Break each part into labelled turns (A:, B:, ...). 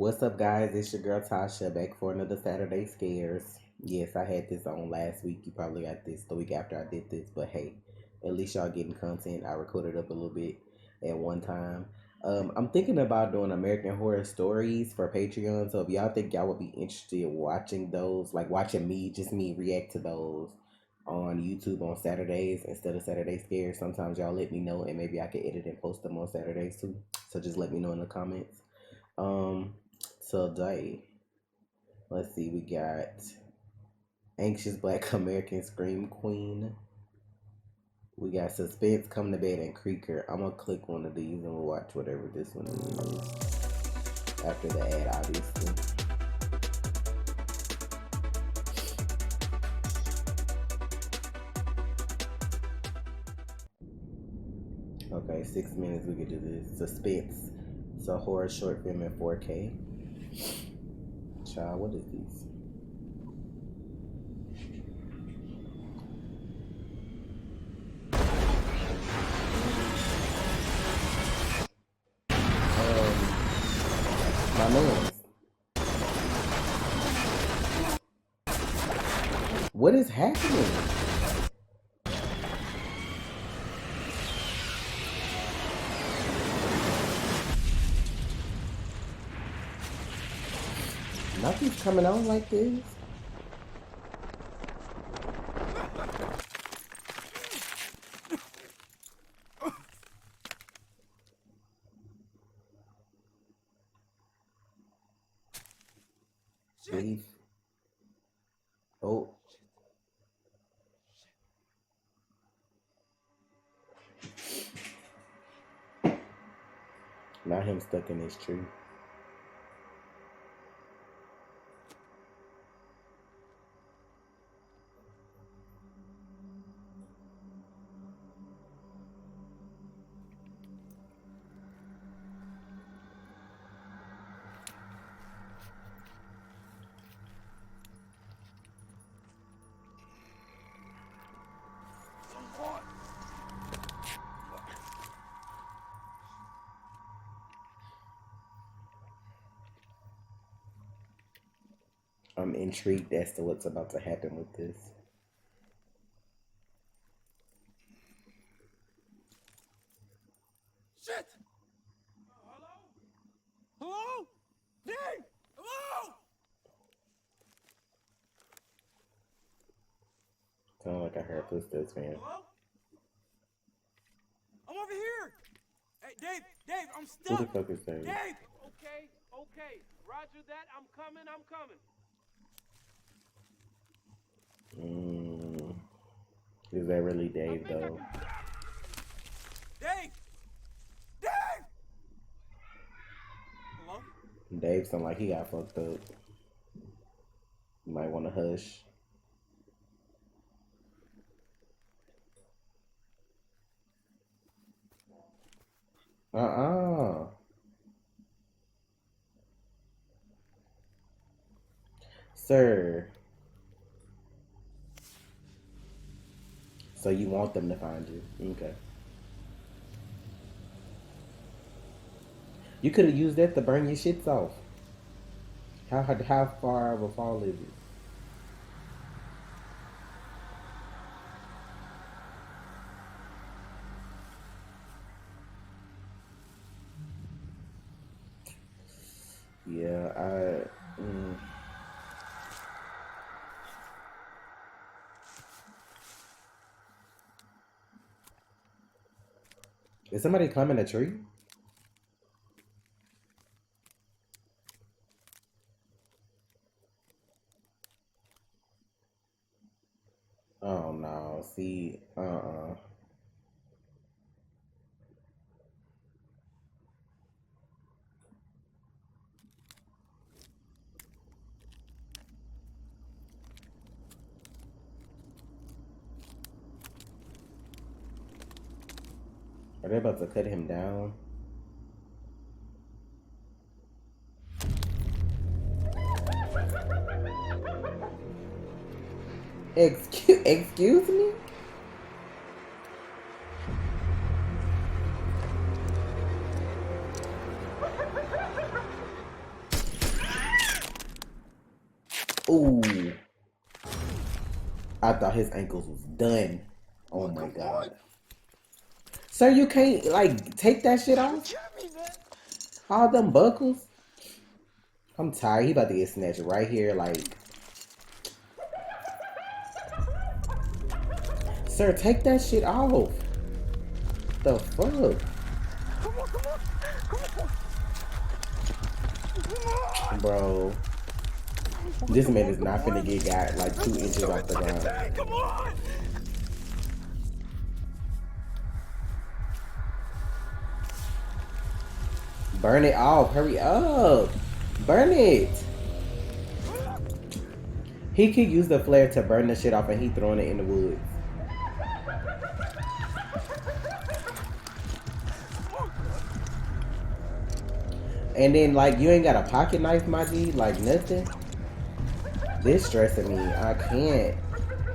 A: What's up, guys? It's your girl Tasha back for another Saturday Scares. Yes, I had this on last week. You probably got this the week after I did this, but hey, at least y'all getting content. I recorded up a little bit at one time. I'm thinking about doing American Horror Stories for Patreon. So if y'all think y'all would be interested in watching those, like watching me, just me react to those on YouTube on Saturdays instead of Saturday Scares, sometimes y'all let me know and maybe I can edit and post them on Saturdays too. So just let me know in the comments. Um, Today, let's see, we got Anxious Black American Scream Queen. We got Suspense, Come to Bed, and Creaker. I'm gonna click one of these and we'll watch whatever this one is. After the ad, obviously. Okay, 6 minutes, we could do this. Suspense. It's a horror short film in 4K. Child, what is this? My man. What is happening? Nothing's coming on like this. Beef. Oh. Not him stuck in his tree. I'm intrigued as to what's about to happen with this.
B: Shit! Hello? Hello? Dave! Hello?
A: Sound like I heard footsteps, man.
B: Hello? I'm over here! Hey, Dave, I'm
A: Who
B: stuck!
A: the fuck is that?
B: Dave! Okay. Roger that, I'm coming.
A: Is that really Dave, though?
B: Dave! Hello?
A: Dave sound like he got fucked up. You might want to hush. Sir. So you want them to find you. Okay. You could have used that to burn your shits off. How far of a fall is it? Yeah, Is somebody climbing a tree? Oh no, see, Are they about to cut him down? Excuse me? Ooh. I thought his ankles was done. Oh my god. Sir, you can't, like, take that shit off? All them buckles? I'm tired. He about to get snatched right here, like. Sir, take that shit off. The fuck? Bro. This man is not finna get got like 2 inches off the ground.
B: Come on!
A: Burn it off. Hurry up. Burn it. He could use the flare to burn the shit off and he throwing it in the woods. And then, like, you ain't got a pocket knife, my G? Like, nothing? This stressing me. I can't.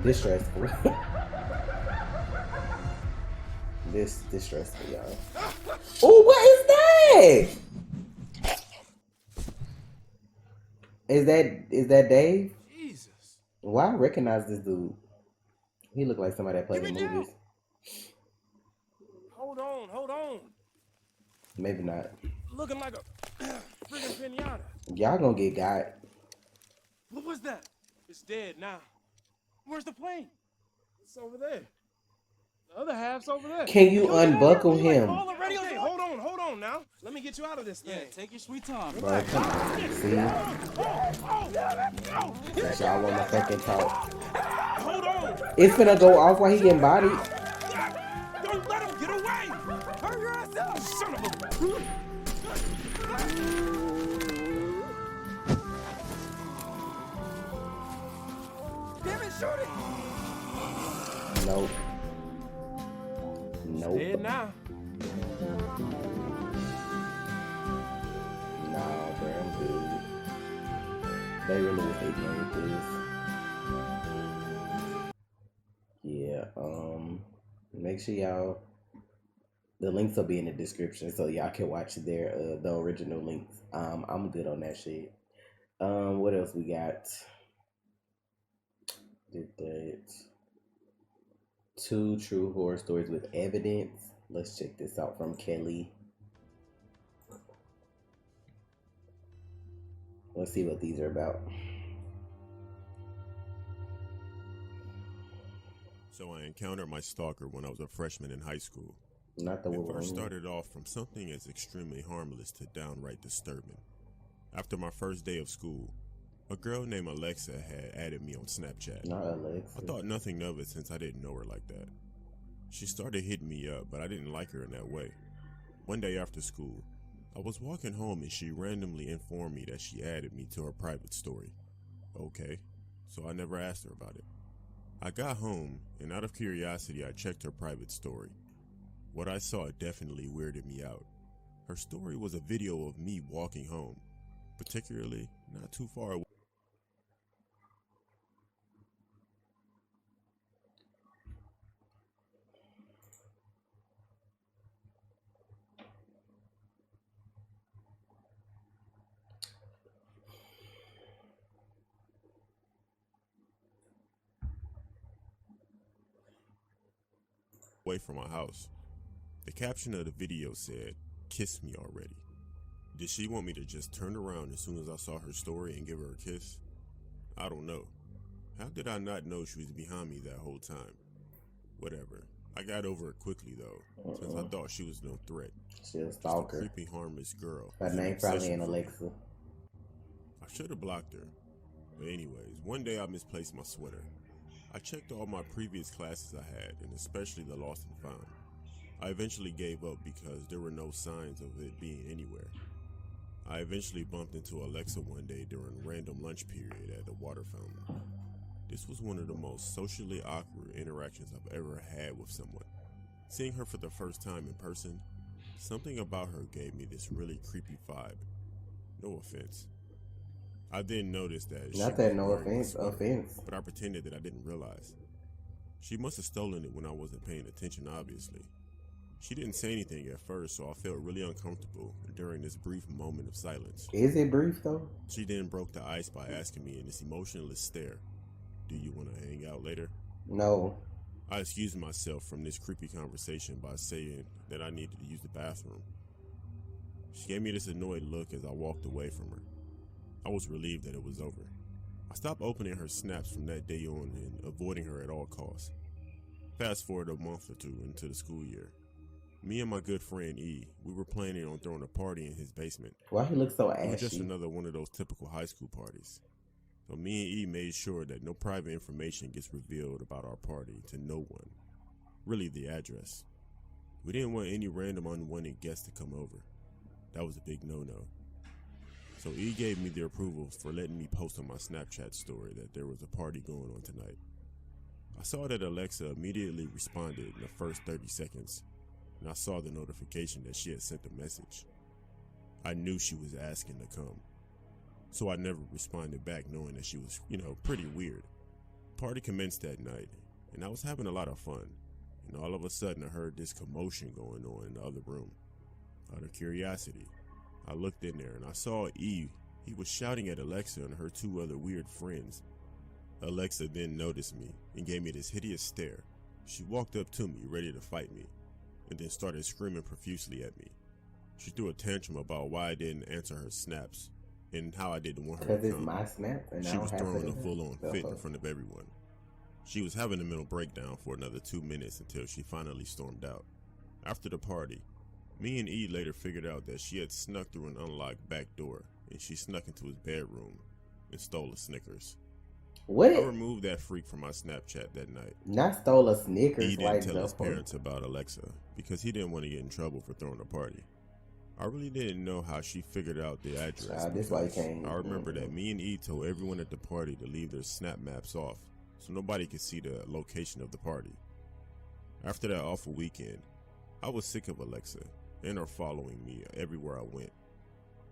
A: This stressful. This stressful, y'all. Oh, what is that? Is that Dave?
B: Jesus.
A: Why I recognize this dude? He look like somebody that played in movies.
B: Hold on.
A: Maybe not.
B: Looking like a friggin' pinata.
A: Y'all gonna get got.
B: What was that? It's dead now. Where's the plane? It's over there. The other half's over there.
A: Can you unbuckle him?
B: Okay, hold on now. Let me get you out of this thing.
C: Yeah, take your sweet time.
A: Bro, come on. See? Since y'all wanna fucking talk.
B: Hold on.
A: It's finna go off while he getting bodied.
B: Don't let him get away. Hurry your ass up, son of a... Damn it, shoot it.
A: Nope. Nope.
B: Dead now.
A: Nah, bro, I'm good. They really was ignorant with this. Yeah, make sure y'all, the links will be in the description so y'all can watch their the original links. I'm good on that shit. What else we got? Did that 2 true horror stories with evidence. Let's check this out from Kelly. Let's see what these are about.
D: So I encountered my stalker when I was a freshman in high school.
A: Not the
D: It
A: Wolverine.
D: first started off from something as extremely harmless to downright disturbing. After my first day of school, a girl named Alexa had added me on Snapchat.
A: Not Alexa.
D: I thought nothing of it since I didn't know her like that. She started hitting me up, but I didn't like her in that way. One day after school, I was walking home and she randomly informed me that she added me to her private story. Okay, so I never asked her about it. I got home, and out of curiosity, I checked her private story. What I saw definitely weirded me out. Her story was a video of me walking home, particularly not too far away. Away from my house. The caption of the video said, "Kiss me already." Did she want me to just turn around as soon as I saw her story and give her a kiss? I don't know. How did I not know she was behind me that whole time? Whatever. I got over it quickly though, since I thought she was no threat.
A: She's a
D: Just a
A: stalker.
D: creepy, harmless girl.
A: Her
D: with an
A: name probably
D: obsession
A: ain't
D: for me.
A: Alexa.
D: I should have blocked her. But anyways, one day I misplaced my sweater. I checked all my previous classes I had, and especially the lost and found. I eventually gave up because there were no signs of it being anywhere. I eventually bumped into Alexa one day during random lunch period at the water fountain. This was one of the most socially awkward interactions I've ever had with someone. Seeing her for the first time in person, something about her gave me this really creepy vibe. No offense. I then noticed that
A: Not
D: she
A: that
D: was
A: no
D: wearing a
A: offense.
D: sweater,
A: Offense.
D: but I pretended that I didn't realize. She must have stolen it when I wasn't paying attention, obviously. She didn't say anything at first, so I felt really uncomfortable during this brief moment of silence.
A: Is it brief though?
D: She then broke the ice by asking me in this emotionless stare, "Do you want to hang out later?"
A: No.
D: I excused myself from this creepy conversation by saying that I needed to use the bathroom. She gave me this annoyed look as I walked away from her. I was relieved that it was over. I stopped opening her snaps from that day on and avoiding her at all costs. Fast forward a month or two into the school year. Me and my good friend E, we were planning on throwing a party in his basement.
A: Why he look so
D: It was just
A: ashy?
D: another one of those typical high school parties. So me and E made sure that no private information gets revealed about our party to no one. Really, the address. We didn't want any random unwanted guests to come over. That was a big no-no. So E gave me the approval for letting me post on my Snapchat story that there was a party going on tonight. I saw that Alexa immediately responded in the first 30 seconds, and I saw the notification that she had sent the message. I knew she was asking to come, so I never responded back, knowing that she was, pretty weird. Party commenced that night, and I was having a lot of fun, and all of a sudden I heard this commotion going on in the other room. Out of curiosity, I looked in there and I saw E. He was shouting at Alexa and her two other weird friends. Alexa then noticed me and gave me this hideous stare. She walked up to me, ready to fight me, and then started screaming profusely at me. She threw a tantrum about why I didn't answer her snaps and how I didn't want her to
A: Because
D: come.
A: it's my snap and I
D: She
A: don't
D: was
A: have
D: throwing
A: to
D: a full-on fit in
A: fuck.
D: front of everyone. She was having a mental breakdown for another 2 minutes until she finally stormed out. After the party, me and E later figured out that she had snuck through an unlocked back door, and she snuck into his bedroom and stole a Snickers.
A: What?
D: I removed that freak from my Snapchat that night.
A: Not stole a Snickers.
D: He didn't
A: like
D: tell
A: the
D: his
A: fuck?
D: parents about Alexa because he didn't want to get in trouble for throwing a party. I really didn't know how she figured out the address.
A: Child, this why you
D: because
A: can't.
D: I remember that me and E told everyone at the party to leave their snap maps off so nobody could see the location of the party. After that awful weekend, I was sick of Alexa and her following me everywhere I went.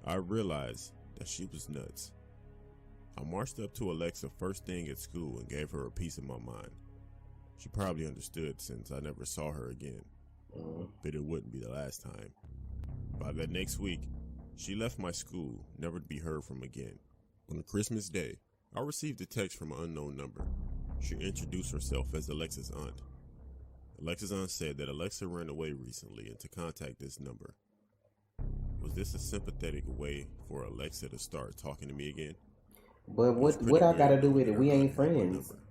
D: I realized that she was nuts. I marched up to Alexa first thing at school and gave her a piece of my mind. She probably understood since I never saw her again, but it wouldn't be the last time. By that next week, she left my school, never to be heard from again. On Christmas Day, I received a text from an unknown number. She introduced herself as Alexa's aunt. Alexa's aunt said that Alexa ran away recently and to contact this number. Was this a sympathetic way for Alexa to start talking to me again?
A: But
D: It was
A: what
D: pretty
A: I
D: weird
A: gotta do
D: knowing
A: with
D: that
A: it?
D: her
A: We
D: aunt
A: ain't
D: had my
A: friends.
D: number.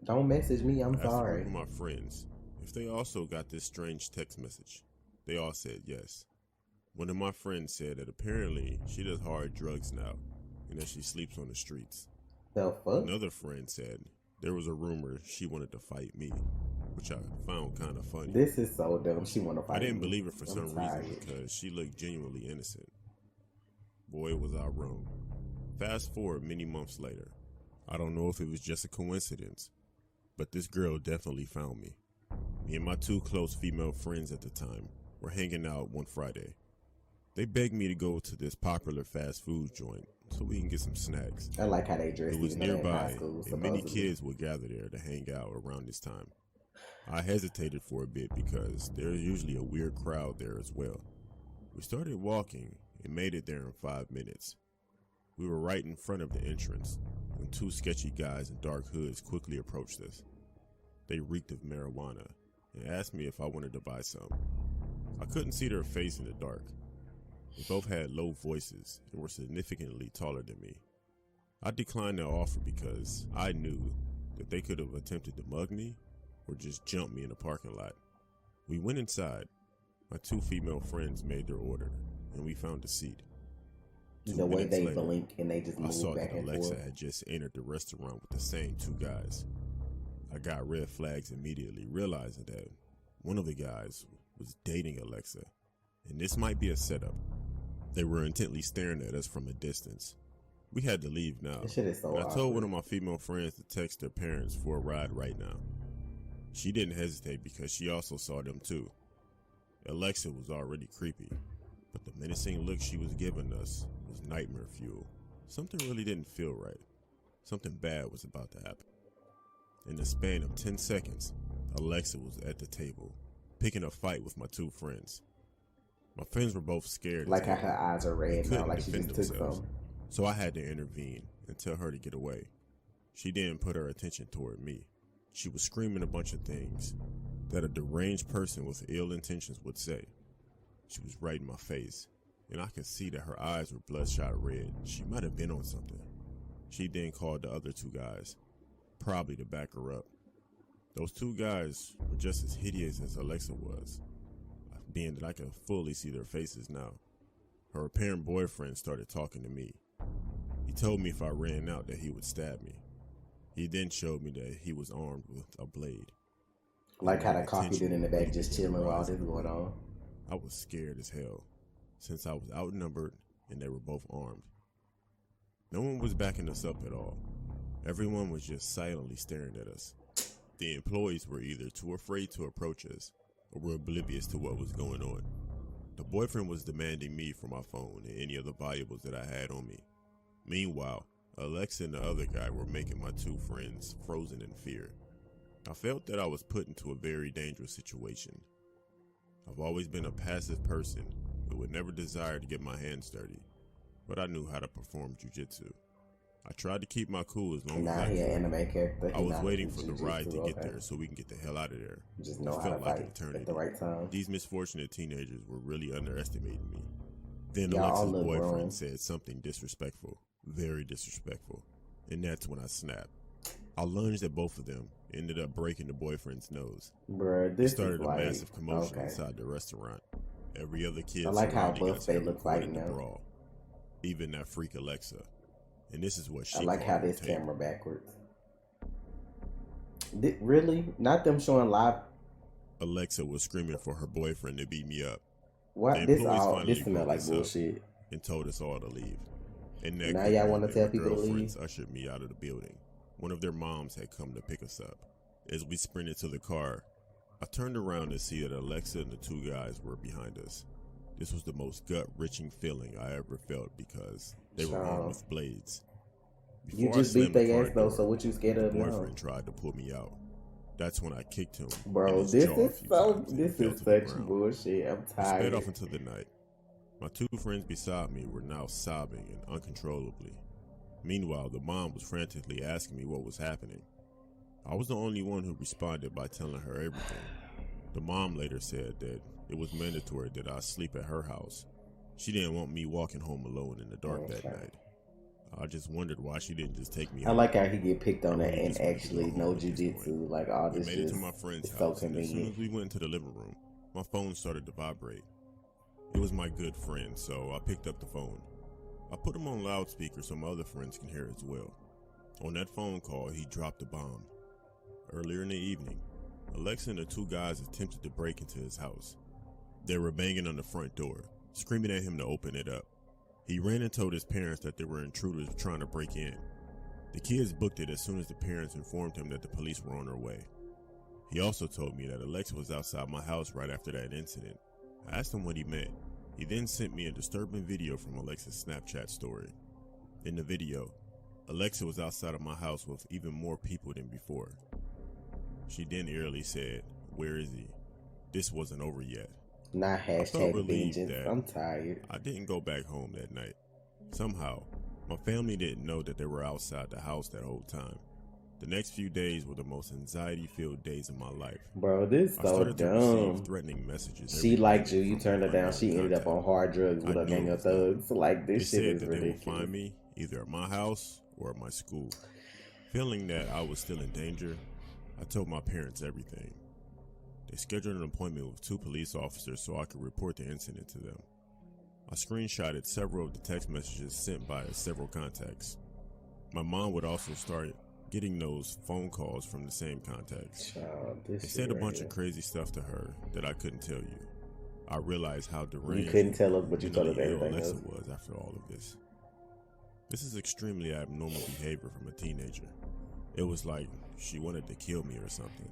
A: Don't message me. I'm
D: I asked a
A: sorry.
D: group of my friends if they also got this strange text message. They all said yes. One of my friends said that apparently she does hard drugs now and that she sleeps on the streets.
A: The fuck?
D: Another friend said there was a rumor she wanted to fight me, which I found kind of funny.
A: This is so dumb. She wanna fight
D: I didn't
A: me.
D: believe her for
A: I'm
D: some
A: tired.
D: reason because she looked genuinely innocent. Boy, was I wrong. Fast forward many months later. I don't know if it was just a coincidence, but this girl definitely found me. Me and my two close female friends at the time were hanging out one Friday. They begged me to go to this popular fast food joint so we can get some snacks.
A: I like how they dress.
D: It was
A: even though they're in high
D: nearby,
A: school,
D: and many
A: supposedly.
D: kids would gather there to hang out around this time. I hesitated for a bit because there's usually a weird crowd there as well. We started walking and made it there in 5 minutes. We were right in front of the entrance when two sketchy guys in dark hoods quickly approached us. They reeked of marijuana and asked me if I wanted to buy some. I couldn't see their face in the dark. They both had low voices and were significantly taller than me. I declined their offer because I knew that they could have attempted to mug me or just jump me in the parking lot. We went inside. My two female friends made their order, and we found a seat.
A: The way they
D: later,
A: blink and they just
D: I
A: move
D: saw
A: back
D: that
A: and
D: Alexa
A: forth.
D: had just entered the restaurant with the same two guys. I got red flags immediately, realizing that one of the guys was dating Alexa, and this might be a setup. They were intently staring at us from a distance. We had to leave now.
A: This shit is so
D: And I told one
A: awkward.
D: of my female friends to text their parents for a ride right now. She didn't hesitate because she also saw them too. Alexa was already creepy, but the menacing look she was giving us was nightmare fuel. Something really didn't feel right. Something bad was about to happen. In the span of 10 seconds, Alexa was at the table, picking a fight with my two friends. My friends were both scared as
A: Like how
D: hell.
A: her eyes are
D: They
A: red now,
D: couldn't
A: like she
D: defend
A: just took
D: themselves,
A: some.
D: so I had to intervene and tell her to get away. She didn't put her attention toward me. She was screaming a bunch of things that a deranged person with ill intentions would say. She was right in my face, and I could see that her eyes were bloodshot red. She might have been on something. She then called the other two guys, probably to back her up. Those two guys were just as hideous as Alexa was, being that I can fully see their faces now. Her apparent boyfriend started talking to me. He told me if I ran out that he would stab me. He then showed me that he was armed with a blade.
A: Like how
D: My
A: the coffee dude in the
D: attention
A: back just
D: began to
A: chilling while
D: rise
A: this
D: in the
A: going
D: room.
A: on.
D: I was scared as hell, since I was outnumbered and they were both armed. No one was backing us up at all. Everyone was just silently staring at us. The employees were either too afraid to approach us or were oblivious to what was going on. The boyfriend was demanding me for my phone and any other valuables that I had on me. Meanwhile, Alexa and the other guy were making my two friends frozen in fear. I felt that I was put into a very dangerous situation. I've always been a passive person who would never desire to get my hands dirty, but I knew how to perform jujitsu. I tried to keep my cool as long as
A: Nah,
D: I
A: he an
D: could.
A: anime character.
D: I
A: He
D: was
A: not
D: waiting
A: a
D: for the
A: jujitsu,
D: ride to get
A: okay.
D: there so we can get the hell out of there.
A: Just
D: It
A: know how
D: felt
A: to
D: like an
A: fight
D: eternity.
A: at the right time.
D: These misfortunate teenagers were really underestimating me. Then
A: Y'all all
D: Alexa's
A: look
D: boyfriend
A: grown.
D: said something disrespectful, very disrespectful, and that's when I snapped. I lunged at both of them, ended up breaking the boyfriend's nose.
A: Bruh,
D: It
A: this
D: started
A: is
D: a
A: like,
D: massive commotion
A: okay.
D: inside the restaurant. Every other kid
A: I like how
D: surrounding
A: buff
D: us
A: they
D: had
A: look
D: reported
A: like
D: the
A: now.
D: brawl, even that freak Alexa. And this is what she
A: I like
D: called
A: how
D: on
A: this
D: tape.
A: camera backwards. Really? Not them showing live?
D: Alexa was screaming for her boyfriend to beat me up.
A: What?
D: The
A: This
D: employees
A: all,
D: finally
A: this smell
D: broke
A: like
D: us up
A: bullshit.
D: and told us all to leave. In that
A: Now
D: quick
A: y'all want to
D: moment,
A: tell
D: my
A: people to
D: girlfriends
A: leave?
D: ushered me out of the building. One of their moms had come to pick us up. As we sprinted to the car, I turned around to see that Alexa and the two guys were behind us. This was the most gut-wrenching feeling I ever felt because they were armed with blades.
A: You
D: Before I
A: just beat
D: slammed the
A: their
D: car
A: ass though,
D: door,
A: so what you scared
D: the
A: of now?
D: boyfriend tried to pull me out. That's when I kicked him in
A: Bro,
D: his
A: this
D: jaw a
A: is
D: few
A: so,
D: times and
A: this
D: he fell
A: is
D: to the
A: such
D: ground.
A: bullshit. I'm
D: We sped
A: tired.
D: off into the night. My two friends beside me were now sobbing and uncontrollably. Meanwhile, the mom was frantically asking me what was happening. I was the only one who responded by telling her everything. The mom later said that it was mandatory that I sleep at her house. She didn't want me walking home alone in the dark that night. I just wondered why she didn't just take me
A: I
D: home.
A: like how he get picked on
D: I
A: that
D: really
A: and
D: just wanted to go
A: actually
D: home
A: no
D: at this point.
A: jujitsu. Like all
D: We
A: this
D: made it
A: just
D: to my friend's
A: is so
D: house, and as soon
A: convenient.
D: as we went into the living room, my phone started to vibrate. It was my good friend, so I picked up the phone. I put him on loudspeaker so my other friends can hear as well. On that phone call, he dropped a bomb. Earlier in the evening, Alexa and the two guys attempted to break into his house. They were banging on the front door, screaming at him to open it up. He ran and told his parents that there were intruders trying to break in. The kids booked it as soon as the parents informed him that the police were on their way. He also told me that Alexa was outside my house right after that incident. I asked him what he meant. He then sent me a disturbing video from Alexa's Snapchat story. In the video, Alexa was outside of my house with even more people than before. She then eerily said, "Where is he?" This wasn't over yet.
A: Not
D: I felt
A: hashtag
D: relieved
A: vengeance.
D: that
A: I'm tired.
D: I didn't go back home that night. Somehow, my family didn't know that they were outside the house that whole time. The next few days were the most anxiety-filled days of my life.
A: Bro, this
D: I
A: so
D: started to receive
A: dumb.
D: threatening messages.
A: She
D: every
A: liked
D: minute
A: you. You
D: from
A: turned her down.
D: unknown
A: She ended up
D: contact.
A: on hard drugs
D: I
A: with a
D: knew
A: gang
D: it
A: of
D: was them.
A: thugs. Like
D: They
A: this shit
D: said
A: is
D: that they would
A: ridiculous.
D: find me either at my house or at my school. Feeling that I was still in danger, I told my parents everything. They scheduled an appointment with 2 police officers so I could report the incident to them. I screenshotted several of the text messages sent by several contacts. My mom would also start getting those phone calls from the same contacts.
A: Child,
D: They
A: this
D: said
A: shit
D: a
A: right
D: bunch
A: here.
D: of crazy stuff to her that I couldn't tell you. I realized how deranged
A: You couldn't tell us, but you
D: and
A: told us
D: mentally ill
A: everything
D: Alexa
A: else.
D: was after all of this. This is extremely abnormal behavior from a teenager. It was like she wanted to kill me or something.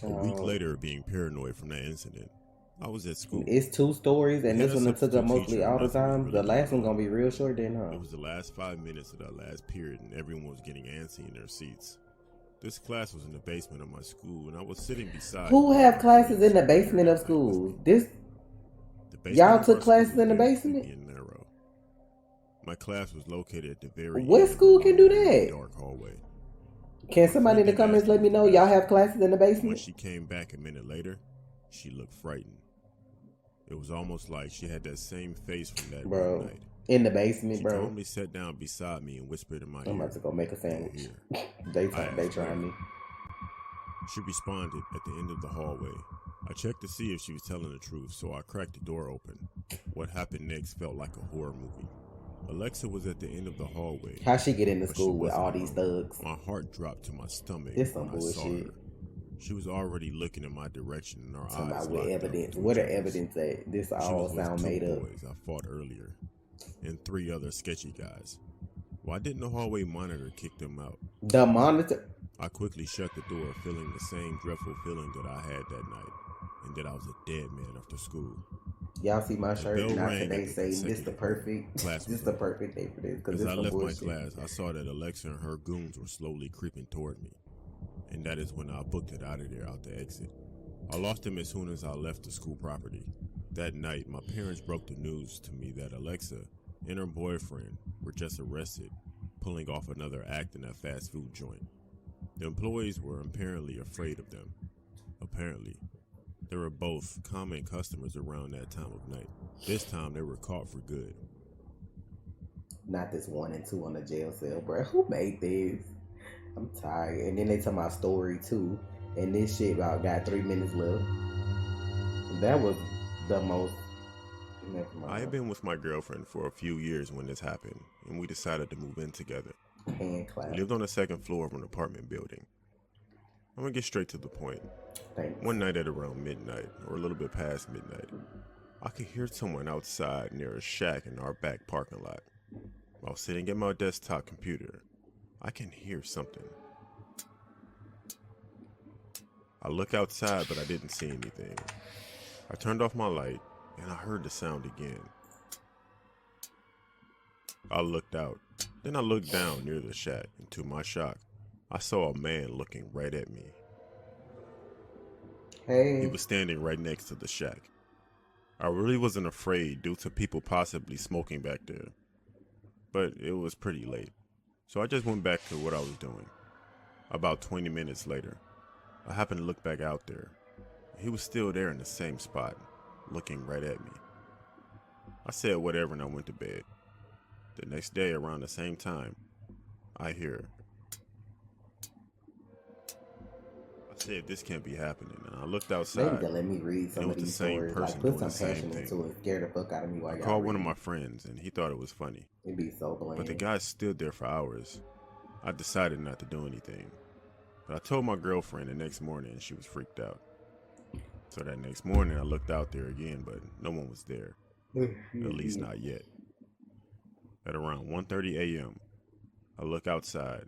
D: A week
A: Child.
D: later, being paranoid from that incident, I was at school.
A: It's 2 stories, and
D: We had
A: this
D: a
A: one that took up
D: substitute
A: mostly
D: teacher
A: all
D: and
A: the
D: nothing was
A: time.
D: really
A: The last
D: going
A: one
D: on.
A: gonna be real short then, huh?
D: It was the last 5 minutes of that last period, and everyone was getting antsy in their seats. This class was in the basement of my school, and I was sitting beside
A: Who
D: one of
A: have
D: my
A: classes in
D: friends
A: the
D: who was
A: basement
D: there
A: of
D: that night with
A: schools?
D: me.
A: This
D: The basement
A: y'all
D: of
A: took
D: our school
A: classes
D: was
A: in the
D: very
A: basement?
D: creepy and narrow. My class was located at the very
A: What
D: end of a
A: school can do
D: long and
A: that?
D: dark hallway.
A: Can
D: My
A: somebody in
D: friend
A: the
D: didn't ask
A: comments
D: me
A: let me
D: to
A: know
D: the
A: y'all have
D: basement.
A: classes in the
D: When
A: basement?
D: she came back a minute later, she looked frightened. It was almost like she had that same face from that one
A: Bro,
D: night.
A: in the basement,
D: She
A: bro.
D: calmly sat down beside me and whispered in my
A: I'm
D: ear,
A: about to go make a
D: "Do you
A: sandwich.
D: hear?"
A: They
D: I asked,
A: trying
D: "Where?"
A: me.
D: She responded at the end of the hallway. I checked to see if she was telling the truth, so I cracked the door open. What happened next felt like a horror movie. Alexa was at the end of the hallway,
A: How she get into
D: but she
A: school with
D: wasn't
A: all these
D: alone.
A: thugs?
D: My heart dropped to my stomach
A: This
D: when
A: some
D: I saw
A: bullshit.
D: her. She was already looking in my direction, and our
A: Talking
D: eyes
A: about with
D: locked up
A: evidence.
D: into
A: Where
D: each
A: the
D: other's.
A: evidence at? This
D: She
A: all
D: was with
A: sound
D: 2
A: made up.
D: boys I fought earlier, and 3 other sketchy guys. Why didn't the hallway monitor kick them out?
A: The monitor.
D: I quickly shut the door, feeling the same dreadful feeling that I had that night, and that I was a dead man after school.
A: Y'all see my
D: The
A: shirt?
D: bell
A: Not
D: rang
A: today.
D: at the
A: Say this the
D: consecutive bell.
A: perfect.
D: Class
A: This
D: was
A: the
D: over.
A: perfect day for this because
D: As
A: this
D: I
A: some
D: left my
A: bullshit.
D: class, I saw that Alexa and her goons were slowly creeping toward me, and that is when I booked it out of there out the exit. I lost them as soon as I left the school property. That night, my parents broke the news to me that Alexa and her boyfriend were just arrested, pulling off another act in a fast food joint. The employees were apparently afraid of them. Apparently, they were both common customers around that time of night. This time, they were caught for good.
A: Not this 1 and 2 on the jail cell, bro. Who made this? I'm tired. And then they tell my story too. And this shit about got 3 minutes left. That was the most. Never
D: I had
A: mind.
D: been with my girlfriend for a few years when this happened, and we decided to move in together.
A: Hand
D: We
A: clap.
D: lived on the second floor of an apartment building. I'm gonna get straight to the point.
A: Thanks.
D: One night at around midnight, or a little bit past midnight, I could hear someone outside near a shack in our back parking lot. While sitting at my desktop computer, I can hear something. I look outside, but I didn't see anything. I turned off my light, and I heard the sound again. I looked out. Then I looked down near the shack, and to my shock, I saw a man looking right at me. He
A: Hey.
D: was standing right next to the shack. I really wasn't afraid due to people possibly smoking back there, but it was pretty late, so I just went back to what I was doing. About 20 minutes later, I happened to look back out there. He was still there in the same spot, looking right at me. I said whatever and I went to bed. The next day around the same time, I hear. I said this can't be happening, and I looked
A: They need
D: outside.
A: to let me read some
D: It
A: of
D: was the
A: these
D: same
A: stories.
D: person
A: Like, put
D: doing
A: some
D: the same
A: passion
D: thing.
A: into it. Scare the fuck out of me while
D: I
A: y'all
D: called one of
A: read.
D: my friends, and he thought it was funny.
A: It'd be so bland.
D: But the guy stood there for hours. I decided not to do anything. But I told my girlfriend the next morning, and she was freaked out. So that next morning, I looked out there again, but no one was there. At least not yet. At around 1:30 a.m., I look outside,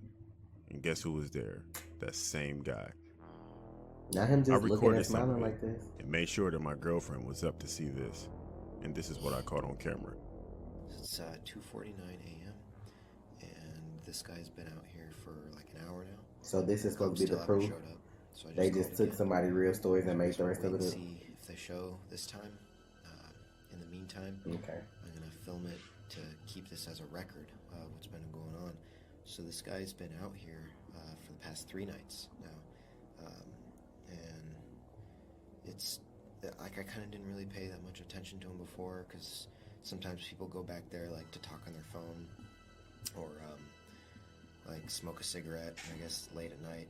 D: and guess who was there? That same guy.
A: Not him
D: I
A: just looking
D: recorded
A: and
D: some of
A: smiling
D: it
A: like this.
D: and made sure that my girlfriend was up to see this. And this is what I caught on camera.
C: It's 2:49 a.m. and this guy's been out here for like an hour now.
A: So this is supposed to be the
C: Still haven't
A: proof.
C: showed up. So I
A: They
C: called
A: just took
C: again.
A: somebody's real stories and
C: So
A: made
C: just
A: the
C: wanna
A: rest of
C: wait
A: it
C: and
A: up.
C: see if they show this time. In the meantime,
A: Okay.
C: I'm gonna film it to keep this as a record of what's been going on. So this guy's been out here for the past 3 nights now, and it's like I kind of didn't really pay that much attention to him before because sometimes people go back there like to talk on their phone or like smoke a cigarette, I guess late at night.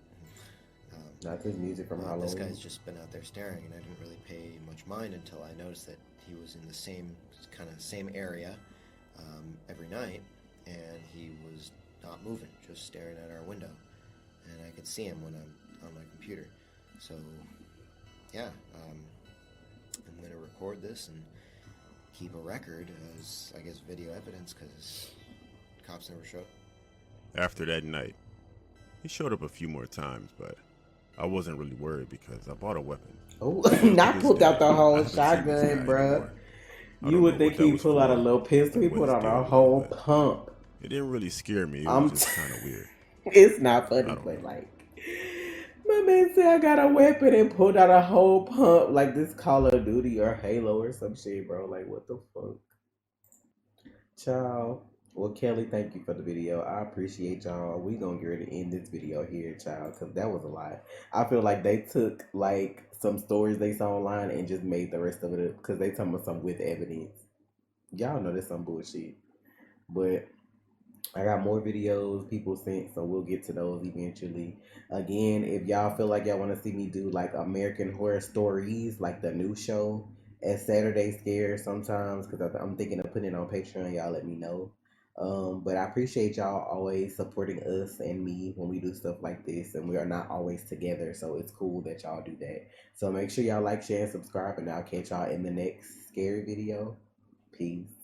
A: Not this music from Halloween.
C: This guy's just been out there staring, and I didn't really pay much mind until I noticed that he was in the same area every night, and he was not moving, just staring at our window, and I could see him when I'm on my computer. So, yeah, I'm going to record this and keep a record as, I guess, video evidence, because cops never showed up.
D: After that night, he showed up a few more times, but I wasn't really worried because I bought a weapon.
A: Oh, not pulled out the whole shotgun, bruh. You would think he pull out a little pistol. He put out a whole pump.
D: It didn't really scare me. It was just kind of weird.
A: It's not funny, but like, My man said I got a weapon and pulled out a whole pump like this Call of Duty or Halo or some shit, bro. Like, what the fuck? Child. Well, Kelly, thank you for the video. I appreciate y'all. We gonna get ready to end this video here, child, because that was a lot. I feel like they took like some stories they saw online and just made the rest of it up because they talking about something with evidence. Y'all know that's some bullshit. But I got more videos people sent, so we'll get to those eventually. Again, if y'all feel like y'all want to see me do like American Horror Stories, like the new show, as Saturday Scares sometimes, because I'm thinking of putting it on Patreon, y'all let me know. But I appreciate y'all always supporting us and me when we do stuff like this, and we are not always together, so it's cool that y'all do that. So make sure y'all like, share, and subscribe, and I'll catch y'all in the next scary video. Peace.